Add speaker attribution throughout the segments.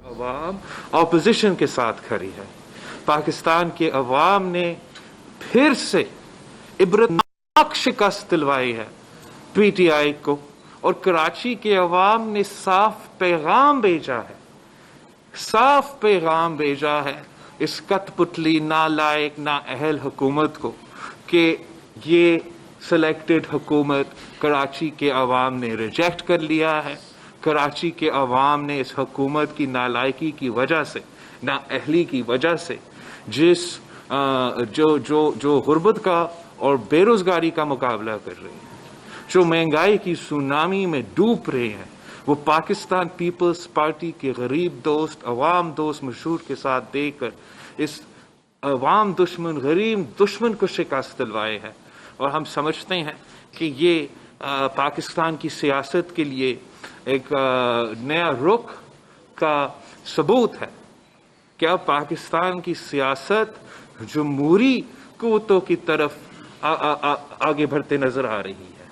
Speaker 1: अवाम opposition के साथ खड़ी है। पाकिस्तान के अवाम ने फिर से इबरतनाक शिकस्त दिलवाई है पीटीआई को, और कराची के अवाम ने साफ पैगाम भेजा है, साफ पैगाम भेजा है इस कठपुतली नालायक नाअहल हुकूमत को कि ये सिलेक्टेड हुकूमत कराची के अवाम ने रिजेक्ट कर लिया है। कराची के अवाम ने इस हुकूमत की नालायकी की वजह से, नाअहली की वजह से, जिस जो गुर्बत का और बेरोजगारी का मुकाबला कर रही है, जो महंगाई की सुनामी में डूब रहे हैं, वो पाकिस्तान पीपल्स पार्टी के गरीब दोस्त, अवाम दोस्त मशहूर के साथ देकर इस अवाम दुश्मन, गरीब दुश्मन को शिकस्त दिलवाए हैं। और हम समझते हैं कि ये पाकिस्तान की सियासत के लिए एक नया रुख का सबूत है कि अब पाकिस्तान की सियासत जमहूरी क़ुव्वतों की तरफ आगे बढ़ते नजर आ रही है।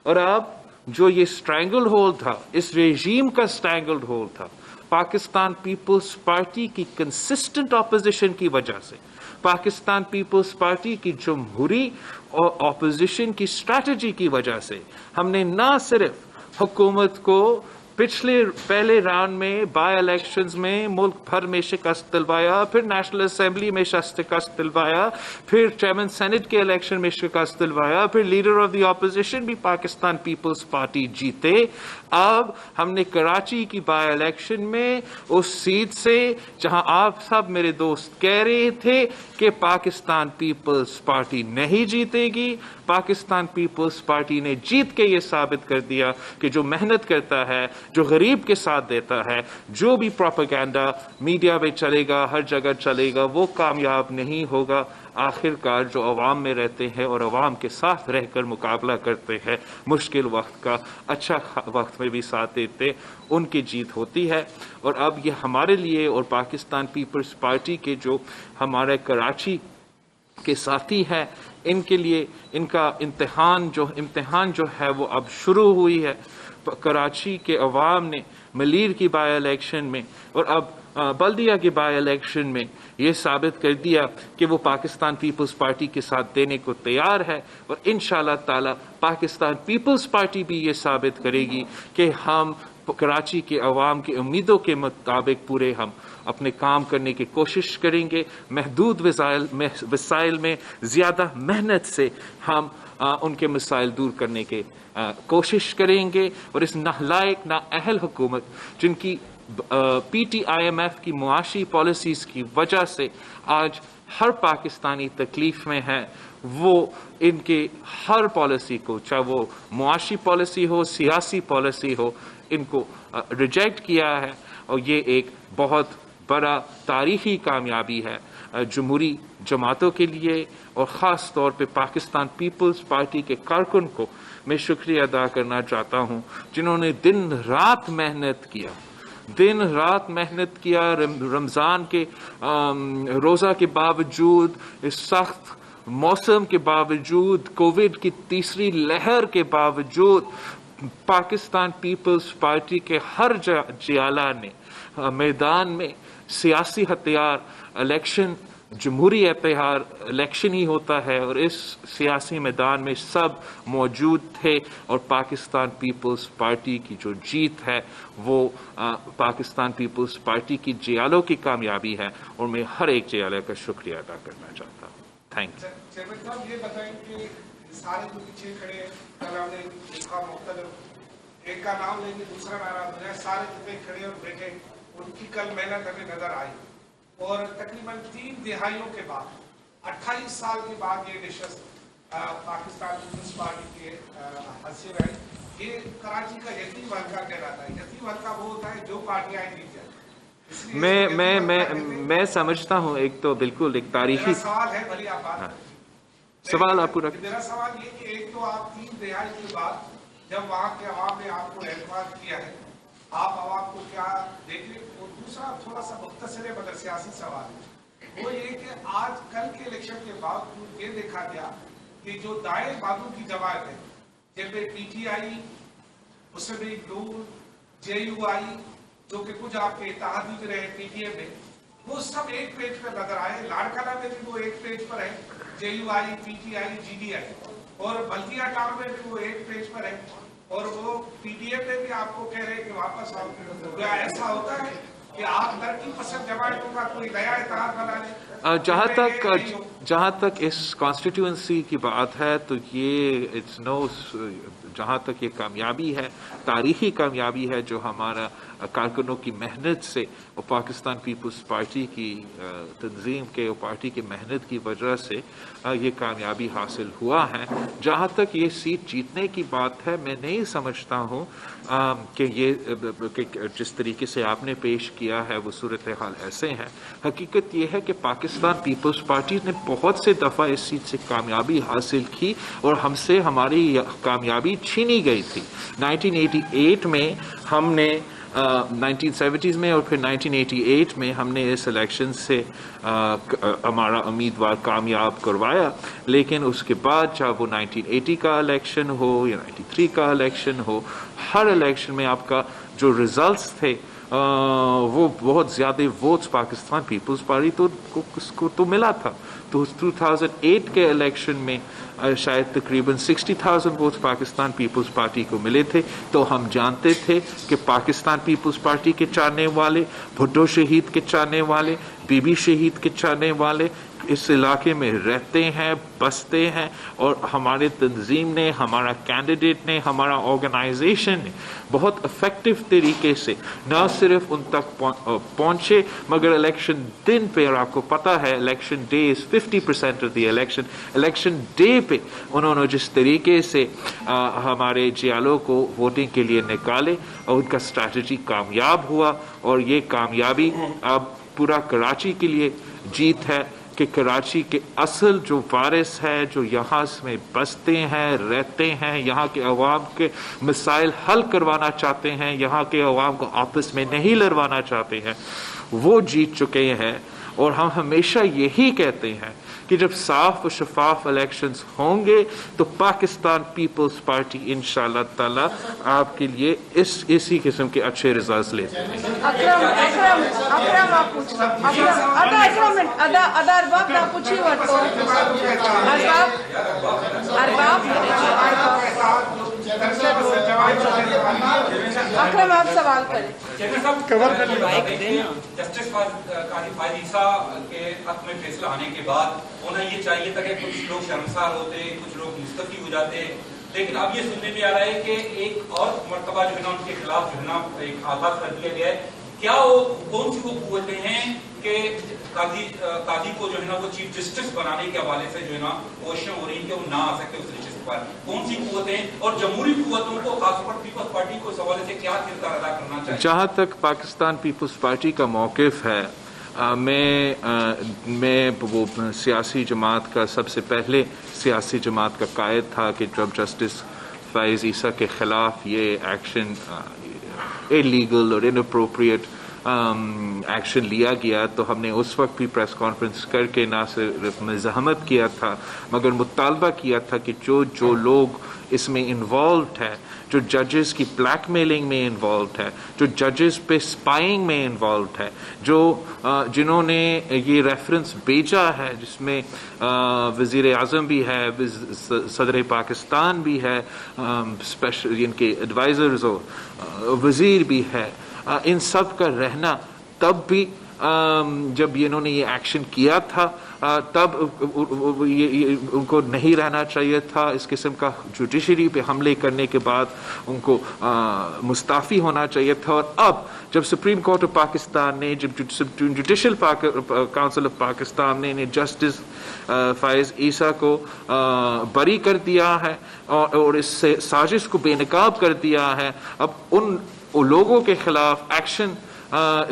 Speaker 1: और अब जो ये स्ट्रैंगल होल्ड था, इस रेजीम का स्ट्रैंगल होल्ड था, पाकिस्तान पीपल्स पार्टी की कंसिस्टेंट ऑपोजिशन की वजह से, पाकिस्तान पीपल्स पार्टी की जमहूरी और ऑपोजिशन की स्ट्रैटेजी की वजह से, हमने ना सिर्फ हुकूमत को पहले राउंड में बाई इलेक्शंस में मुल्क भर में शिकस्त दिलवाया, फिर नेशनल असेंबली में शिकस्त दिलवाया, फिर चेयरमैन सेनेट के इलेक्शन में शिकस्त दिलवाया, फिर लीडर ऑफ द ऑपोजिशन भी पाकिस्तान पीपल्स पार्टी जीते। अब हमने कराची की बाई इलेक्शन में उस सीट से, जहां आप सब मेरे दोस्त कह रहे थे कि पाकिस्तान पीपल्स पार्टी नहीं जीतेगी, पाकिस्तान पीपल्स पार्टी ने जीत के ये साबित कर दिया कि जो मेहनत करता है, जो गरीब के साथ देता है, जो भी प्रोपेगेंडा मीडिया में चलेगा, हर जगह चलेगा, वो कामयाब नहीं होगा। आखिरकार जो अवाम में रहते हैं और अवाम के साथ रहकर मुकाबला करते हैं, मुश्किल वक्त का अच्छा वक्त में भी साथ देते, उनकी जीत होती है। और अब ये हमारे लिए और पाकिस्तान पीपल्स पार्टी के जो हमारे कराची के साथी हैं, इनके लिए इनका इम्तिहान जो है वो अब शुरू हुई है। कराची के अवाम ने मलीर की बाई इलेक्शन में और अब बल्दिया की बाई इलेक्शन में ये साबित कर दिया कि वो पाकिस्तान पीपल्स पार्टी के साथ देने को तैयार है। और इंशाअल्लाह ताला पाकिस्तान पीपल्स पार्टी भी ये साबित करेगी कि हम कराची के अवाम की उम्मीदों के मुताबिक पूरे हम अपने काम करने की कोशिश करेंगे। महदूद वसाइल में ज़्यादा मेहनत से हम उनके मसाइल दूर करने के कोशिश करेंगे। और इस नालायक नाअहल हुकूमत, जिनकी PTIMF की मुआशी पॉलिसीज़ की वजह से आज हर पाकिस्तानी तकलीफ़ में है, वो इनके हर पॉलिसी को, चाहे वो मुआशी पॉलिसी हो, सियासी पॉलिसी हो, इनको रिजेक्ट किया है। और ये एक बहुत बड़ा तारीखी कामयाबी है जमहूरी जमातों के लिए। और ख़ास तौर पे पाकिस्तान पीपल्स पार्टी के कारकुन को मैं शुक्रिया अदा करना चाहता हूँ, जिन्होंने दिन रात मेहनत किया, रमज़ान के रोज़ा के बावजूद, इस सख्त मौसम के बावजूद, कोविड की तीसरी लहर के बावजूद, पाकिस्तान पीपल्स पार्टी के हर जियाला ने मैदान में सियासी हथियार, इलेक्शन, जमहूरी इतिहार इलेक्शन ही होता है, और इस सियासी मैदान में सब मौजूद थे। और पाकिस्तान पीपल्स पार्टी की जो जीत है वो पाकिस्तान पीपल्स पार्टी की जियालों की कामयाबी है। और मैं हर एक जियाले का शुक्रिया अदा करना चाहता हूँ। Thank you.
Speaker 2: चेयरमैन साहब, ये बताएं कि सारे जो पीछे खड़े हैं, कल हमने देखा मुख्तलिफ, एक का नाम लेंगे दूसरा नाराज हो जाए, सारे जितने खड़े और बैठे उनकी कल मेहनत हमें नजर आई। और तकरीबन 3 दिहाइयों के बाद, 28 साल के बाद ये नशस्त पाकिस्तान पीपल्स पार्टी के हासिल है। ये कराची का यतीम हल्का कहलाता है। यतीम हल्का वो होता है जो पार्टियां जीत जाए।
Speaker 1: मैं समझता हूँ, एक तो बिल्कुल एक तारीखी
Speaker 2: सवाल है, भले आप बात करें।
Speaker 1: सवाल आपको
Speaker 2: मेरा सवाल ये कि एक तो आप 3 दिहाई के बाद जब वहां के अवाम ने आपको एहतमाद किया है, आप अवाम को क्या देखें। और दूसरा थोड़ा सा मुख्तसर मगर सियासी सवाल है, वो ये कि आज कल के इलेक्शन के बावजूद ये देखा गया कि जो दाएं बाजू की जमात है, जिनमें PTI, मुस्लिम लीग नून, JUI, जो कि कुछ आपके इत्तेहादी भी रहे पीटीए में, वो सब एक पेज पर नजर आए। लाड़काना में भी वो एक पेज पर है, JUI, PTI, GDI, और बल्दिया टाउन में भी वो एक पेज पर है, और वो PDA में भी आपको कह रहे हैं कि वापस आओ। क्या ऐसा होता है कि आप तरक्की पसंद जमातों का कोई नया इत्तेहाद बना लें?
Speaker 1: जहाँ तक इस कॉन्स्टिट्यूंसी की बात है तो ये जहाँ तक ये कामयाबी है, तारीखी कामयाबी है जो हमारा कारकुनों की मेहनत से और पाकिस्तान पीपल्स पार्टी की तंजीम के और पार्टी की मेहनत की वजह से ये कामयाबी हासिल हुआ है। जहाँ तक ये सीट जीतने की बात है, मैं नहीं समझता हूँ कि जिस तरीके से आपने पेश किया है वो सूरत हाल ऐसे है। हकीकत ये है कि पाकिस्तान पीपल्स पार्टी ने बहुत से दफ़ा इस सीट से कामयाबी हासिल की और हमसे हमारी कामयाबी छीनी गई थी। 1988 में हमने 1970s में और फिर 1988 में हमने इस इलेक्शन से हमारा उम्मीदवार कामयाब करवाया, लेकिन उसके बाद चाहे वो 1980 का इलेक्शन हो या 93 का इलेक्शन हो, हर इलेक्शन में आपका जो रिजल्ट्स थे वो बहुत ज़्यादा वोट्स पाकिस्तान पीपल्स पार्टी को तो मिला था। तो 2008 के इलेक्शन में शायद तकरीबन 60,000 वोट्स पाकिस्तान पीपल्स पार्टी को मिले थे। तो हम जानते थे कि पाकिस्तान पीपल्स पार्टी के चाहने वाले, भुट्टो शहीद के चाहने वाले, बीबी शहीद के चाहने वाले इस इलाके में रहते हैं, बसते हैं, और हमारे तंजीम ने, हमारा कैंडिडेट ने, हमारा ऑर्गेनाइजेशन ने बहुत इफेक्टिव तरीके से न सिर्फ उन तक पहुंचे मगर इलेक्शन दिन पे, और आपको पता है election day is 50% of the election day पे उन्होंने जिस तरीके से हमारे जियालों को वोटिंग के लिए निकाले और उनका स्ट्रैटेजी कामयाब हुआ। और ये कामयाबी अब पूरा कराची के लिए जीत है कि कराची के असल जो वारिस है, जो यहाँ में बसते हैं, रहते हैं, यहाँ के अवाम के मसाइल हल करवाना चाहते हैं, यहाँ के अवाम को आपस में नहीं लड़वाना चाहते हैं, वो जीत चुके हैं। और हम हमेशा यही कहते हैं कि जब साफ और शफाफ इलेक्शंस होंगे तो पाकिस्तान पीपल्स पार्टी इंशाअल्लाह ताला आपके लिए इसी किस्म के अच्छे रिजल्ट्स लेते हैं।
Speaker 3: अकरम आप सवाल करें।
Speaker 4: जस्टिस काजी ईसा के हक में फैसला आने के बाद उन्हें ये चाहिए था कि कुछ लोग शर्मसार होते, कुछ लोग मुस्तफी हो जाते, लेकिन अब ये सुनने में आ रहा है कि एक और मर्तबा जो है ना उनके खिलाफ जो है ना एक आगाज कर दिया गया है। क्या वो कौन सी वो कुव्वतें हैं कि काजी को जो है ना वो चीफ जस्टिस बनाने के हवाले से जो है ना कोशिशें हो रही हैं कि वो ना आ सके उस रजिस्टर पर? कौन सी कुव्वतें और जमहूरी कुव्वतों को खासतौर पर पीपल्स पार्टी को इस हवाले से क्या किरदार अदा करना चाहिए?
Speaker 1: जहाँ तक पाकिस्तान पीपल्स पार्टी का मौक़िफ़ है, मैं वो सियासी जमात का सबसे पहले सियासी जमात का कायद था कि जब जस्टिस फ़ाइज़ ईसा के ख़िलाफ़ ये एक्शन इलीगल और इनअप्रोप्रिएट एक्शन लिया गया तो हमने उस वक्त भी प्रेस कॉन्फ्रेंस करके ना सिर्फ मज़ाहमत किया था मगर मुतालबा किया था कि जो लोग इसमें इन्वॉल्व है, जो जजेस की ब्लैकमेलिंग में इन्वॉल्व है, जो जजेस पे स्पाइंग में इन्वॉल्व है, जो जिन्होंने ये रेफरेंस भेजा है जिसमें वज़ीर आज़म भी है, सदर पाकिस्तान भी है, स्पेशल इनके एडवाइज़र्स और वज़ीर भी है, इन सब का रहना तब भी जब इन्होंने ये एक्शन किया था तब उनको नहीं रहना चाहिए था। इस किस्म का जुडिशरी पे हमले करने के बाद उनको मुस्ताफ़ी होना चाहिए था। और अब जब सुप्रीम कोर्ट ऑफ पाकिस्तान ने, जब जुडिशल काउंसिल ऑफ पाकिस्तान ने जस्टिस फ़ाइज़ ईसा को बरी कर दिया है और इस साजिश को बेनकाब कर दिया है, अब उन लोगों के खिलाफ एक्शन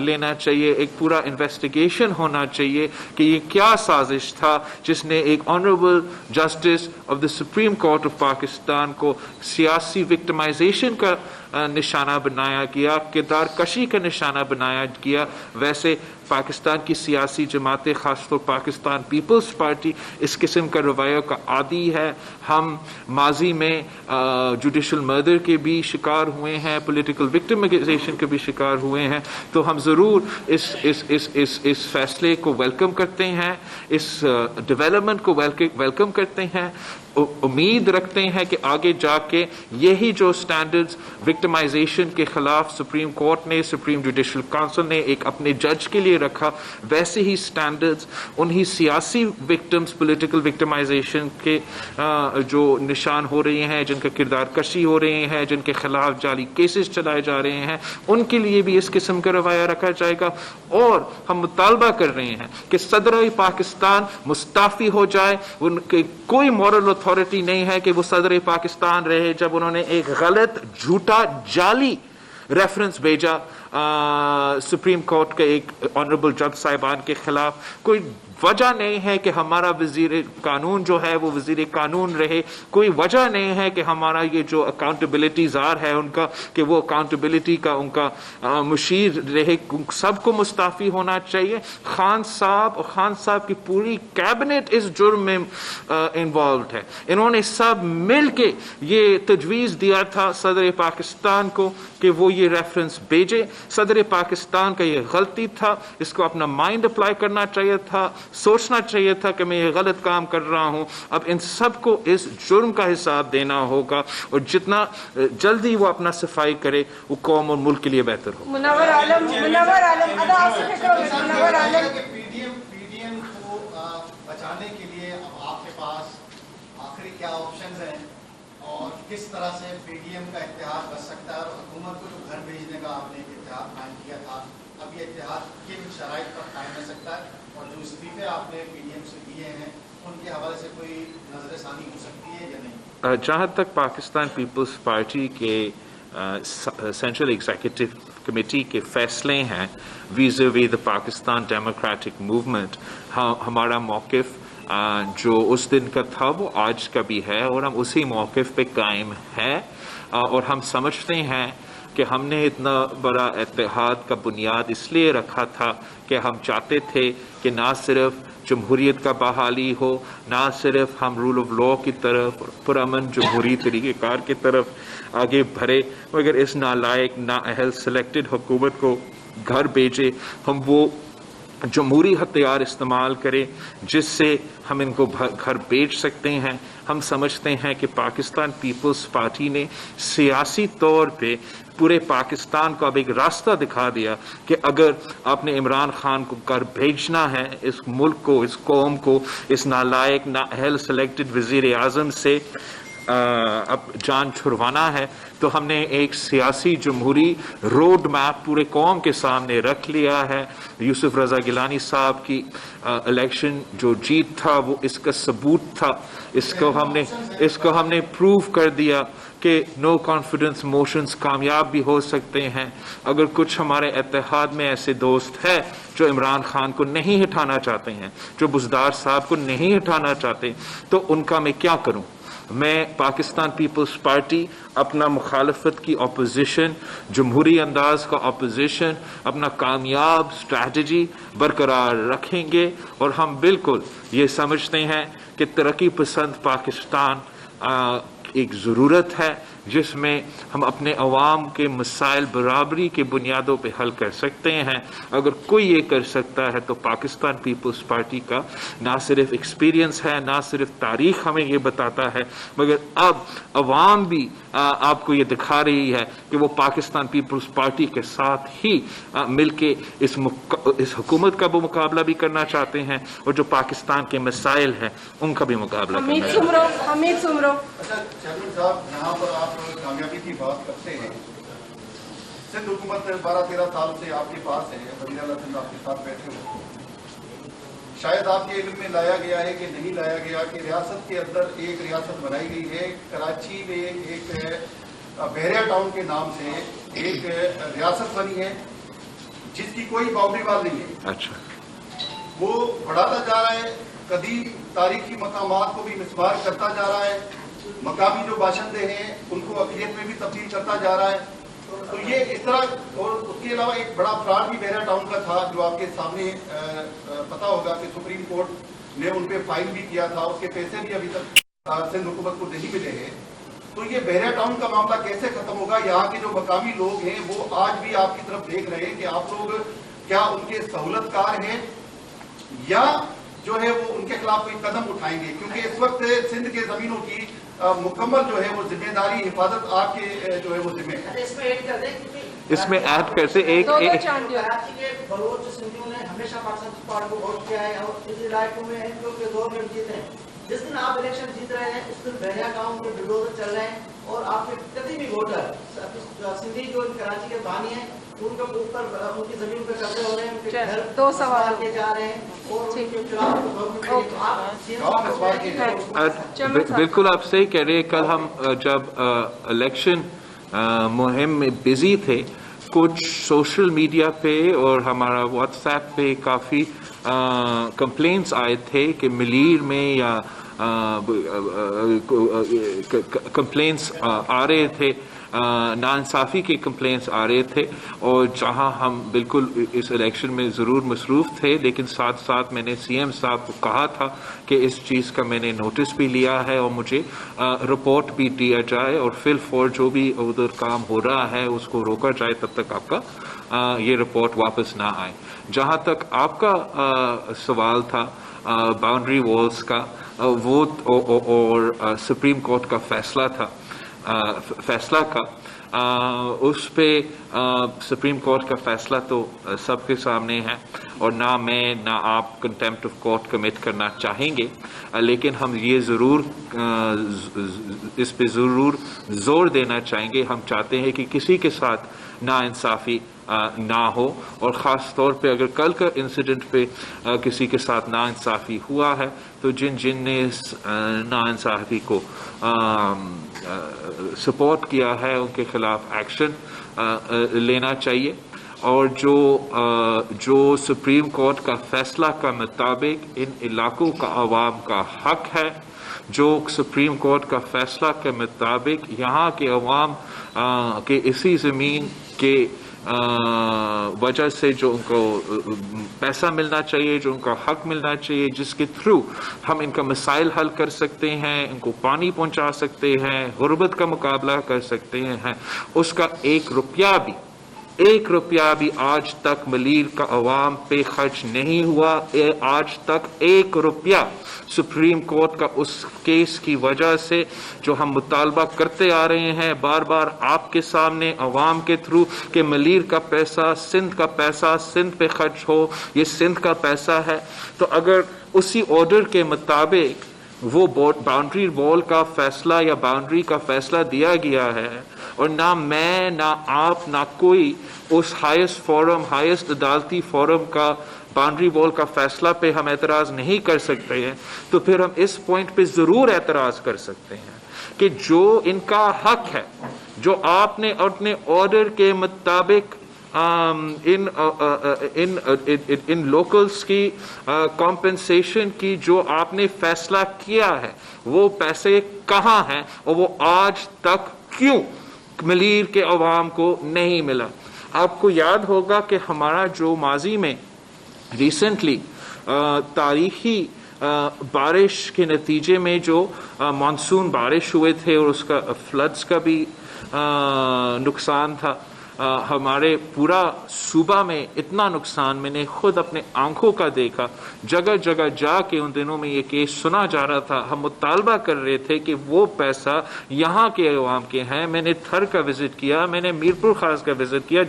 Speaker 1: लेना चाहिए, एक पूरा इन्वेस्टिगेशन होना चाहिए कि ये क्या साजिश था जिसने एक honourable justice of the supreme court of Pakistan को सियासी विक्टिमाइजेशन का निशाना बनाया गया, किरदार कशी का निशाना बनाया गया, वैसे पाकिस्तान की सियासी जमातें, ख़ासतौर पाकिस्तान पीपल्स पार्टी इस किस्म का रवैया का आदी है। हम माजी में जुडिशल मर्डर के भी शिकार हुए हैं, पॉलिटिकल विक्टिमाइजेशन के भी शिकार हुए हैं, तो हम ज़रूर इस फैसले को वेलकम करते हैं, इस डेवलपमेंट को वेलकम करते हैं। उम्मीद रखते हैं कि आगे जाके यही जो स्टैंडर्ड्स विक्टिमाइजेशन के खिलाफ सुप्रीम कोर्ट ने, सुप्रीम जुडिशल काउंसिल ने एक अपने जज के लिए रखा, वैसे ही स्टैंडर्ड्स उन्हीं सियासी विक्टिम्स, पॉलिटिकल विक्टिमाइजेशन के जो निशान हो रहे हैं, जिनका किरदार कशी हो रहे हैं, जिनके खिलाफ जाली केसेस चलाए जा रहे हैं, उनके लिए भी इस किस्म का रवैया रखा जाएगा। और हम मुतालबा कर रहे हैं कि सदर पाकिस्तान मुस्ताफी हो जाए। उनके कोई मॉरल अथॉरिटी नहीं है कि वो सदर पाकिस्तान रहे जब उन्होंने एक गलत, झूठा, जाली रेफरेंस भेजा सुप्रीम कोर्ट के एक ऑनरेबल जज साहिबान के खिलाफ। कोई वजह नहीं है कि हमारा वजीर कानून जो है वो वजीर कानून रहे, कोई वजह नहीं है कि हमारा ये जो अकाउंटेबिलिटी जार है उनका, कि वो अकाउंटेबिलिटी का उनका मुशीर रहे। सबको मुस्ताफी होना चाहिए। खान साहब और खान साहब की पूरी कैबिनेट इस जुर्म में इन्वॉल्व है। इन्होंने सब मिल के ये तजवीज़ दिया था सदर पाकिस्तान को कि वो ये रेफरेंस भेजे। सदर पाकिस्तान का ये गलती था, इसको अपना माइंड अप्लाई करना चाहिए था, सोचना चाहिए था कि मैं ये गलत काम कर रहा हूं। अब इन सबको इस जुर्म का हिसाब देना होगा, और जितना जल्दी वो अपना सफाई करे वो कौम और मुल्क के लिए बेहतर हो।
Speaker 3: मुनव्वर आलम
Speaker 5: पीडीएम को बचाने के लिए अब आपके पास आखिरी क्या ऑप्शंस हैं और किस तरह से पीडीएम का इत्तेहाद बच सकता है? और हुकूमत को जो घर भेजने का आपने इत्तेहाद कायम किया था, अब ये इत्तेहाद किन शराइत पर कायम रह सकता है? और जो इस्तीफे आपने पीडीएम से दिए हैं उनके हवाले से कोई नजरसानी हो सकती है या नहीं?
Speaker 1: जहाँ तक पाकिस्तान पीपल्स पार्टी के सेंट्रल एग्जीक्यूटिव कमेटी के फैसले हैं vis-a-vis the Pakistan democratic movement, हमारा मौक़िफ़ जो उस दिन का था वो आज का भी है, और हम उसी मौक़िफ़ पे कायम है। और हम समझते हैं कि हमने इतना बड़ा इत्तेहाद का बुनियाद इसलिए रखा था कि हम चाहते थे कि ना सिर्फ जमहूरियत का बहाली हो, ना सिर्फ हम रूल ऑफ लॉ की तरफ, पुरअमन जमहूरी तरीक़ेकार की तरफ आगे बढ़े, मगर इस नालायक, नाअहल सिलेक्टेड हुकूमत को घर भेजे। हम वो जमहूरी हथियार इस्तेमाल करें जिससे हम इनको घर भेज सकते हैं। हम समझते हैं कि पाकिस्तान पीपल्स पार्टी ने सियासी तौर पे पूरे पाकिस्तान को अब एक रास्ता दिखा दिया कि अगर आपने इमरान खान को घर भेजना है, इस मुल्क को, इस कौम को, इस नालायक, नाअहल सिलेक्टेड वज़ीर आज़म से अब जान छुड़वाना है, तो हमने एक सियासी जमहूरी रोड मैप पूरे कौम के सामने रख लिया है। यूसुफ रज़ा गिलानी साहब की इलेक्शन जो जीत था वो इसका सबूत था। इसको हमने प्रूव कर दिया कि नो कॉन्फिडेंस मोशंस कामयाब भी हो सकते हैं। अगर कुछ हमारे इत्तेहाद में ऐसे दोस्त हैं जो इमरान खान को नहीं हटाना चाहते हैं, जो बुज़दार साहब को नहीं हटाना चाहते, तो उनका मैं क्या करूं? मैं पाकिस्तान पीपल्स पार्टी अपना मुखालफत की अपोजिशन, जमहूरी अंदाज का अपोजिशन, अपना कामयाब स्ट्रैटेजी बरकरार रखेंगे। और हम बिल्कुल ये समझते हैं कि तरक्की पसंद पाकिस्तान एक ज़रूरत है जिसमें हम अपने अवाम के मसाइल बराबरी के बुनियादों पे हल कर सकते हैं। अगर कोई ये कर सकता है तो पाकिस्तान पीपल्स पार्टी का ना सिर्फ एक्सपीरियंस है, ना सिर्फ तारीख हमें ये बताता है, मगर अब अवाम भी आपको ये दिखा रही है कि वो पाकिस्तान पीपल्स पार्टी के साथ ही मिलके इस हुकूमत का भी मुकाबला भी करना चाहते हैं, और जो पाकिस्तान के मसाइल हैं उनका भी मुकाबला करना चाहते हैं।
Speaker 3: हमीद सुमरो।
Speaker 5: अच्छा चैनल साहब, यहाँ पर आप कामयाबी की बात करते हैं। सिंध हुकूमत 12-13 साल से आपके पास है, वज़ीर आला सिंध आपके साथ बैठे हुए। शायद आपके इल्म में लाया गया है कि नहीं लाया गया कि रियासत के अंदर एक रियासत बनाई गई है। कराची में एक बहरिया टाउन के नाम से एक रियासत बनी है जिसकी कोई बाउंड्री वाल नहीं है।
Speaker 1: अच्छा,
Speaker 5: वो बढ़ाता जा रहा है, कदीम तारीखी मकामात को भी मिसमार करता जा रहा है, मकामी जो बाशिंदे हैं उनको अक़लियत में भी तब्दील करता जा रहा है। तो ये इस तरह, और उसके अलावा एक बड़ा फ्रॉड भी बहरा टाउन का था जो आपके सामने पता होगा कि सुप्रीम कोर्ट ने उन पे फाइन भी किया था, उसके पैसे भी अभी तक सिंध हुकूमत को नहीं मिले हैं। तो ये बहरा टाउन का मामला कैसे खत्म होगा? यहाँ के जो मकामी लोग हैं वो आज भी आपकी तरफ देख रहे हैं कि आप लोग क्या उनके सहूलतकार हैं या जो है वो उनके खिलाफ कोई कदम उठाएंगे, क्योंकि इस वक्त सिंध के जमीनों की मुकम्मल जो है वो जिम्मेदारी हिफाजत आपके जो है वो जिम्मे है।
Speaker 6: इसमें ऐड कर दें क्योंकि
Speaker 1: इसमें ऐड करते एक
Speaker 6: कराची के बलोच सिंधियों ने हमेशा पाकिस्तान पार्टी को वोट किया है और इस इलाके में एमपीओ के 2 मिनट जीते हैं। जिस दिन आप इलेक्शन जीत रहे हैं उस दिन बहरिया गाँव के बुलडोजर चल रहे हैं और आपके कभी भी वोटर सिंधी जो कराची के बानी हैं उनके ऊपर उनकी जमीन पर कब्जे हो रहे हैं, उनके घर
Speaker 3: 2 सवाल
Speaker 6: किए जा रहे हैं और उनके चुनाव
Speaker 1: बिल्कुल आप सही कह रहे हैं। कल हम जब इलेक्शन मुहिम में बिजी थे, कुछ सोशल मीडिया पे और हमारा व्हाट्सएप पे काफ़ी कंप्लेंट्स आए थे कि मलीर में या कंप्लेंट्स आ रहे थे, नाइंसाफ़ी के कंप्लेंट्स आ रहे थे, और जहां हम बिल्कुल इस इलेक्शन में ज़रूर मसरूफ़ थे, लेकिन साथ साथ मैंने सीएम साहब को कहा था कि इस चीज़ का मैंने नोटिस भी लिया है और मुझे रिपोर्ट भी दिया जाए और फिलफौर जो भी उधर काम हो रहा है उसको रोका जाए तब तक आपका ये रिपोर्ट वापस ना आए। जहां तक आपका सवाल था बाउंड्री वॉल्स का, वो और सुप्रीम कोर्ट का फैसला था, फैसला का उस पे सुप्रीम कोर्ट का फैसला तो सबके सामने है और ना मैं ना आप कंटेम्प्ट ऑफ कोर्ट कमिट करना चाहेंगे, लेकिन हम ये ज़रूर इस पे ज़रूर ज़ोर देना चाहेंगे। हम चाहते हैं कि किसी के साथ नाइंसाफ़ी ना हो, और ख़ास तौर पे अगर कल का इंसिडेंट पे किसी के साथ नाइंसाफ़ी हुआ है तो जिन ने इस नाइंसाफ़ी को सपोर्ट किया है उनके खिलाफ एक्शन लेना चाहिए। और जो सुप्रीम कोर्ट का फैसला का मुताबिक इन इलाकों का आवाम का हक है, जो सुप्रीम कोर्ट का फैसला के मुताबिक यहाँ के अवाम के इसी ज़मीन के वजह से जो उनको पैसा मिलना चाहिए, जो उनका हक मिलना चाहिए, जिसके थ्रू हम इनका मसाइल हल कर सकते हैं, इनको पानी पहुंचा सकते हैं, गुर्बत का मुकाबला कर सकते हैं, उसका 1 रुपया भी आज तक मलीर का अवाम पे खर्च नहीं हुआ। आज तक 1 रुपया सुप्रीम कोर्ट का उस केस की वजह से जो हम मुतालबा करते आ रहे हैं बार बार आपके सामने अवाम के थ्रू कि मलीर का पैसा, सिंध का पैसा सिंध पे खर्च हो, ये सिंध का पैसा है। तो अगर उसी ऑर्डर के मुताबिक वो बाउंड्री वॉल का फैसला या बाउंड्री का फैसला दिया गया है और ना मैं ना आप ना कोई उस हाईएस्ट अदालती फोरम का बाउंड्री वॉल का फैसला पे हम एतराज़ नहीं कर सकते हैं, तो फिर हम इस पॉइंट पे ज़रूर एतराज़ कर सकते हैं कि जो इनका हक है, जो आपने अपने ऑर्डर के मुताबिक इन लोकल्स की कॉम्पेंसेशन की जो आपने फैसला किया है, वो पैसे कहाँ हैं और वो आज तक क्यों मलीर के अवाम को नहीं मिला। आपको याद होगा कि हमारा जो माजी में रिसेंटली तारीखी बारिश के नतीजे में जो मानसून बारिश हुए थे और उसका फ्लड्स का भी नुकसान था, हमारे पूरा सूबा में इतना नुकसान मैंने खुद अपने आंखों का देखा। जगह जगह जाके उन दिनों में ये केस सुना जा रहा था, हम मुतालबा कर रहे थे कि वो पैसा यहाँ के अवाम के हैं। मैंने थर का विज़िट किया, मैंने मीरपुर खास का विज़िट किया,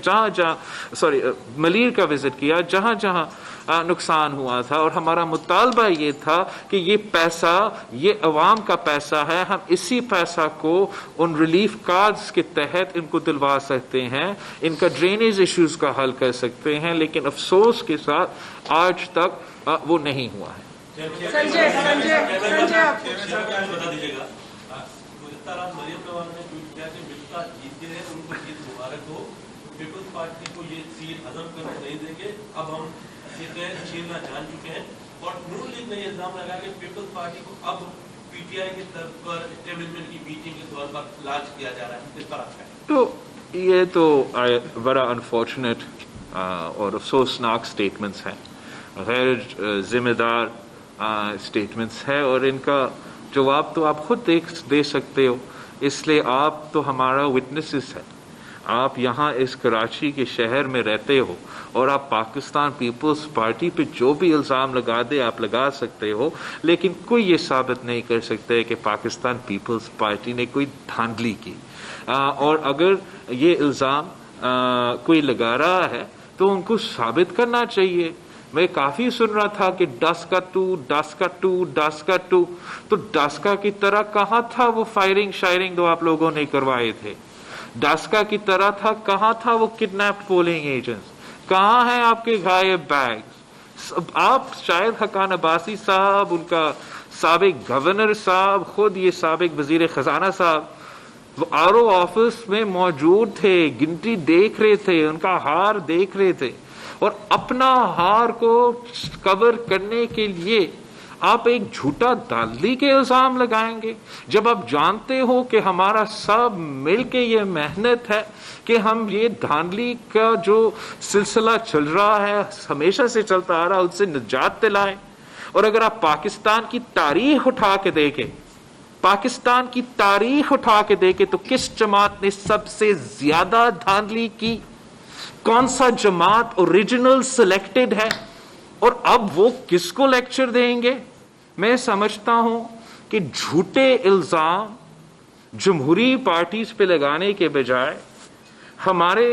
Speaker 1: मलीर का विज़िट किया, जहाँ जहाँ नुकसान हुआ था, और हमारा मुतालबा ये था कि ये पैसा ये अवाम का पैसा है, हम इसी पैसा को उन रिलीफ कार्ड्स के तहत इनको दिलवा सकते हैं, इनका ड्रेनेज इश्यूज का हल कर सकते हैं। लेकिन अफसोस के साथ आज तक वो नहीं हुआ है।
Speaker 3: संजय
Speaker 7: छीनना जान चुके हैं और नून लीग ने इल्जाम लगाया कि पीपल्स पार्टी को अब पीटीआई की तरफ पर एस्टेब्लिशमेंट की मीटिंग के तौर पर लांच किया जा रहा है। इस पर आपका
Speaker 1: तो یہ تو بڑا انفارچونیٹ اور افسوسناک سٹیٹمنٹس ہیں، غیر ذمہ دار سٹیٹمنٹس ہیں، اور ان کا جواب تو آپ خود دے سکتے ہو، اس لیے آپ تو ہمارا وٹنسز ہیں. آپ یہاں اس کراچی کے شہر میں رہتے ہو اور آپ پاکستان پیپلز پارٹی پہ جو بھی الزام لگا دے آپ لگا سکتے ہو، لیکن کوئی یہ ثابت نہیں کر سکتے کہ پاکستان پیپلز پارٹی نے کوئی دھاندلی کی. اور اگر یہ الزام کوئی لگا رہا ہے تو ان کو ثابت کرنا چاہیے. میں کافی سن رہا تھا کہ ڈاسکا ٹو، تو ڈاسکا کی طرح کہاں تھا وہ فائرنگ شائرنگ جو آپ لوگوں نے کروائے تھے؟ ڈاسکا کی طرح تھا کہاں تھا وہ کڈنیپڈ پولنگ ایجنٹس؟ کہاں ہیں آپ کے غائب بیگز؟ آپ شاید حقان عباسی صاحب، ان کا سابق گورنر صاحب، خود یہ سابق وزیر خزانہ صاحب وہ RO آفس میں موجود تھے، گنتی دیکھ رہے تھے، ان کا ہار دیکھ رہے تھے، اور اپنا ہار کو کور کرنے کے لیے آپ ایک جھوٹا دھاندلی کے الزام لگائیں گے، جب آپ جانتے ہو کہ ہمارا سب مل کے یہ محنت ہے کہ ہم یہ دھاندلی کا جو سلسلہ چل رہا ہے ہمیشہ سے چلتا آ رہا ہے اس سے نجات دلائیں. اور اگر آپ پاکستان کی تاریخ اٹھا کے دیکھیں، پاکستان کی تاریخ اٹھا کے دیکھیں تو کس جماعت نے سب سے زیادہ دھاندلی کی؟ کون سا جماعت اوریجنل سلیکٹڈ ہے؟ اور اب وہ کس کو لیکچر دیں گے؟ میں سمجھتا ہوں کہ جھوٹے الزام جمہوری پارٹیز پہ لگانے کے بجائے ہمارے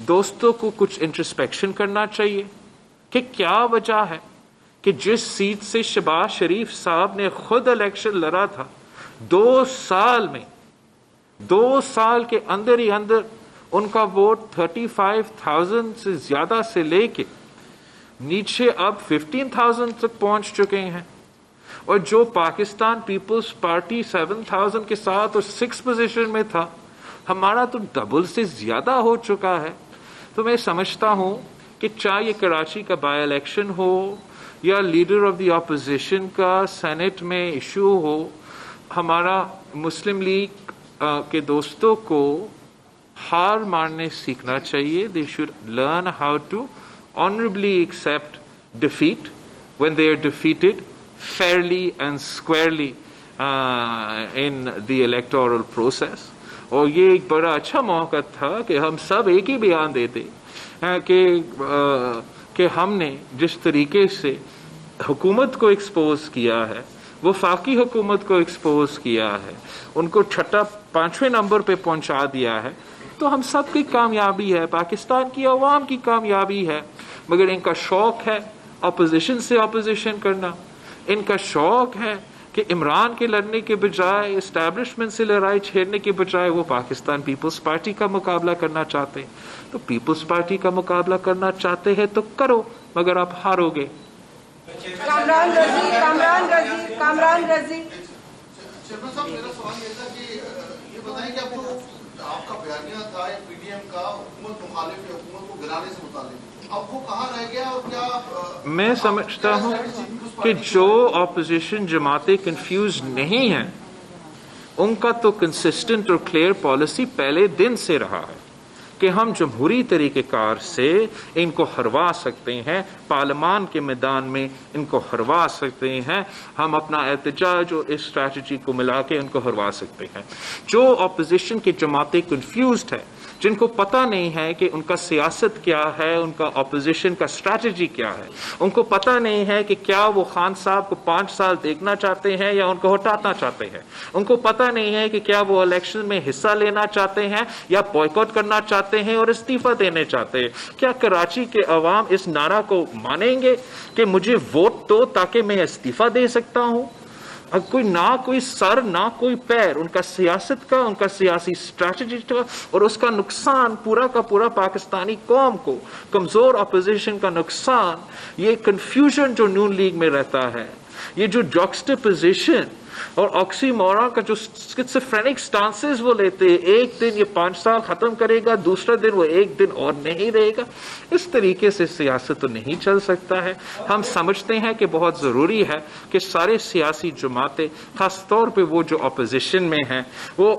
Speaker 1: دوستوں کو کچھ انٹرسپیکشن کرنا چاہیے کہ کیا وجہ ہے کہ جس سیٹ سے شہباز شریف صاحب نے خود الیکشن لڑا تھا، 2 سال میں 2 سال کے اندر ہی اندر ان کا ووٹ 35,000 سے زیادہ سے لے کے نیچے اب 15,000 تک پہنچ چکے ہیں، اور جو پاکستان پیپلز پارٹی 7,000 کے ساتھ اور 6 پوزیشن میں تھا، ہمارا تو ڈبل سے زیادہ ہو چکا ہے. تو میں سمجھتا ہوں کہ چاہے یہ کراچی کا بائی الیکشن ہو یا لیڈر آف دی اپوزیشن کا سینٹ میں ایشو ہو، ہمارا مسلم لیگ کے دوستوں کو ہار ماننے سیکھنا چاہیے. They should learn how to honorably accept defeat when they are defeated fairly and squarely in the electoral process. اور یہ ایک بڑا اچھا موقع تھا کہ ہم سب ایک ہی بیان دیتے کہ ہم نے جس طریقے سے حکومت کو ایکسپوز کیا ہے، وفاقی حکومت کو ایکسپوز کیا ہے، ان کو 5ویں نمبر پہ پہنچا دیا ہے، تو ہم سب کی کامیابی ہے، پاکستان کی عوام کی کامیابی ہے. مگر ان کا شوق ہے اپوزیشن سے اپوزیشن کرنا، ان کا شوق ہے کہ عمران کے لڑنے کے بجائے، اسٹیبلشمنٹ سے لڑائی چھیڑنے کے بجائے وہ پاکستان پیپلز پارٹی کا مقابلہ کرنا چاہتے ہیں. تو پیپلز پارٹی کا مقابلہ کرنا چاہتے ہیں تو کرو، مگر آپ ہارو گے.
Speaker 3: کامران رضی
Speaker 5: چیئرمین صاحب، میرا سوال یہ تھا کہ یہ بتائیں کہ آپ کا بیانیہ تھا PDM کا حکومت مخالف یا حکومت کو گرانے سے متعلق، اب وہ کہاں رہ گیا اور کیا؟
Speaker 1: میں سمجھتا ہوں کہ جو اپوزیشن جماعتیں کنفیوز نہیں ہیں ان کا تو کنسسٹنٹ اور کلیئر پالیسی پہلے دن سے رہا ہے کہ ہم جمہوری طریقہ کار سے ان کو ہروا سکتے ہیں، پارلیمان کے میدان میں ان کو ہروا سکتے ہیں، ہم اپنا احتجاج اور اس اسٹریٹجی کو ملا کے ان کو ہروا سکتے ہیں. جو اپوزیشن کی جماعتیں کنفیوزڈ ہیں، جن کو پتہ نہیں ہے کہ ان کا سیاست کیا ہے، ان کا اپوزیشن کا اسٹریٹجی کیا ہے، ان کو پتہ نہیں ہے کہ کیا وہ خان صاحب کو 5 سال دیکھنا چاہتے ہیں یا ان کو ہٹانا چاہتے ہیں، ان کو پتہ نہیں ہے کہ کیا وہ الیکشن میں حصہ لینا چاہتے ہیں یا بائیکاٹ کرنا چاہتے ہیں اور استعفیٰ دینے چاہتے ہیں. کیا کراچی کے عوام اس نعرہ کو مانیں گے کہ مجھے ووٹ دو تاکہ میں استعفیٰ دے سکتا ہوں؟ کوئی نہ کوئی سر نہ کوئی پیر ان کا سیاست کا، ان کا سیاسی اسٹریٹجی کا، اور اس کا نقصان پورا کا پورا پاکستانی قوم کو، کمزور اپوزیشن کا نقصان، یہ کنفیوژن جو نون لیگ میں رہتا ہے، یہ جو جوکسٹاپوزیشن اور آکسی مورا کا جو سکیزوفرینک سٹانسز وہ لیتے ہیں، ایک دن یہ 5 سال ختم کرے گا، دوسرا دن وہ ایک دن اور نہیں رہے گا، اس طریقے سے سیاست تو نہیں چل سکتا ہے. ہم سمجھتے ہیں کہ بہت ضروری ہے کہ سارے سیاسی جماعتیں، خاص طور پہ وہ جو اپوزیشن میں ہیں، وہ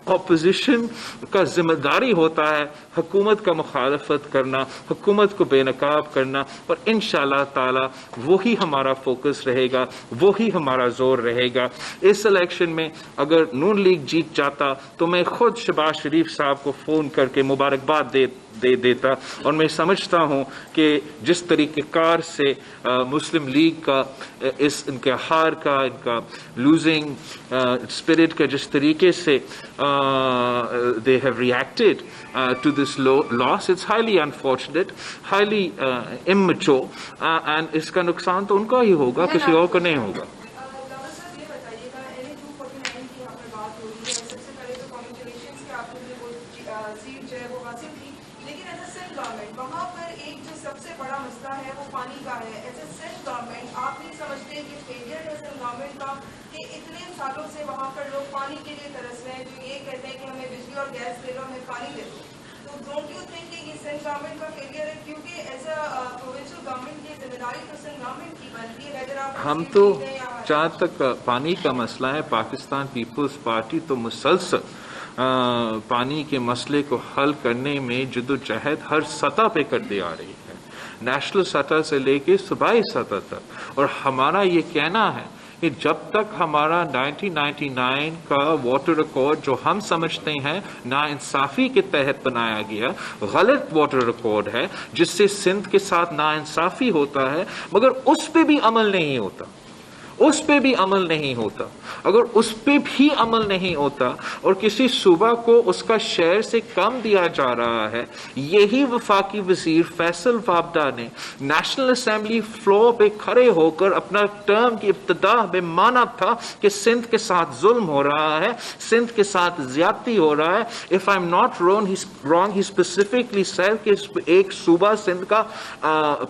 Speaker 1: अपोजिशन का जिम्मेदारी होता है हुकूमत का मुखालफत करना, हुकूमत को बेनकाब करना, और इंशाअल्लाह ताला वही हमारा फोकस रहेगा, वही हमारा जोर रहेगा। इस इलेक्शन में अगर नून लीग जीत जाता तो मैं खुद शहबाज शरीफ साहब को फ़ोन करके मुबारकबाद दे देता, और मैं समझता हूँ कि जिस तरीक़ेकार से मुस्लिम लीग का इनके हार का, इनका लूजिंग स्पिरिट का जिस तरीके से they have reacted to this loss, it's highly unfortunate, highly immature, and इसका नुकसान तो उनका ही होगा, किसी और का नहीं होगा।
Speaker 3: इतने सालों से वहाँ पर लोग पानी के लिए तरस रहे हैं, जो ये कहते हैं कि हमें बिजली और गैस दे दो, हमें पानी दे दो। तो डोंट यू थिंक कि ये सेंट्रल गवर्नमेंट का फेलियर है? क्योंकि एज अ प्रोविंशियल गवर्नमेंट की जिम्मेदारी तो सेंट्रल गवर्नमेंट की बनती है। अगर आप
Speaker 1: हम तो जहाँ तक पानी का मसला है, पाकिस्तान पीपल्स पार्टी तो मुसलसल पानी के मसले को हल करने में जद्दोजहद हर सतह पे करती आ रही है, नेशनल सतह से लेके सूबाई सतह तक। और हमारा ये कहना है कि जब तक हमारा 1999 का वाटर रिकॉर्ड, जो हम समझते हैं नाइंसाफ़ी के तहत बनाया गया गलत वाटर रिकॉर्ड है, जिससे सिंध के साथ नाइंसाफ़ी होता है, मगर उस पे भी अमल नहीं होता, उस पे भी अमल नहीं होता। अगर उस पे भी अमल नहीं होता और किसी सूबा को उसका शेयर से कम दिया जा रहा है, यही वफाकी वजीर फैसल वाबडा ने नेशनल असेंबली फ्लोर पे खड़े होकर अपना टर्म की इब्तिदा में माना था कि सिंध के साथ जुल्म हो रहा है, सिंध के साथ ज्यादती हो रहा है। If I am not wrong, he specifically said कि एक सूबा सिंध का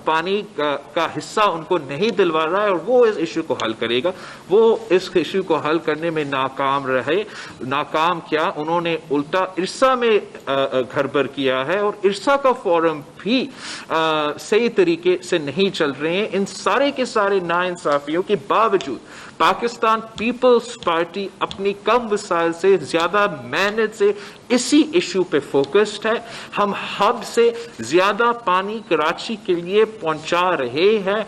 Speaker 1: पानी का हिस्सा उनको नहीं दिलवा रहा है और वो इस इशू को हल करेगा। वो इस इशू को हल करने में नाकाम रहे। नाकाम क्या, उन्होंने उल्टा इरसा में घरबर किया है, और इरसा का फोरम भी सही तरीके से नहीं चल रहे हैं। इन सारे के सारे नाइंसाफियों के बावजूद पाकिस्तान पीपल्स पार्टी अपनी कम वसाइल से ज्यादा मेहनत से इसी इशू पे फोकस्ड है। हम हद से ज्यादा पानी कराची के लिए पहुंचा रहे हैं।